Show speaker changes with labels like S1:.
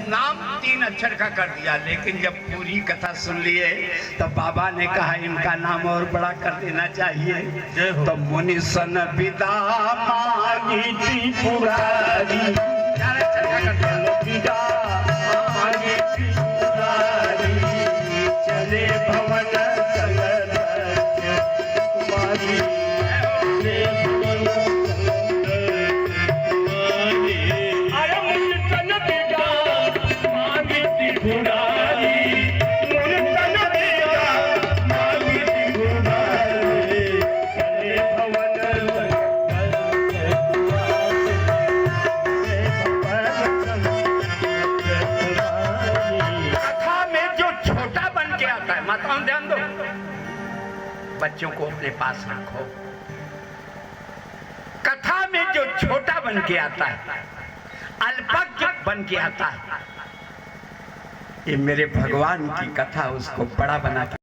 S1: नाम 3 अक्षर का कर दिया, लेकिन जब पूरी कथा सुन लिए तो बाबा ने कहा इनका नाम और बड़ा कर देना चाहिए। तो मुनि सन विदा मांगी त्रिपुरारी, 4 अक्षर का कर दिया, विदा मांगी त्रिपुरारी, चले भवन कुमारी। ध्यान दो, बच्चों को अपने पास रखो। कथा में जो छोटा बन के आता है, अल्पज्ञ बन के आता है, ये मेरे भगवान की कथा उसको बड़ा बना के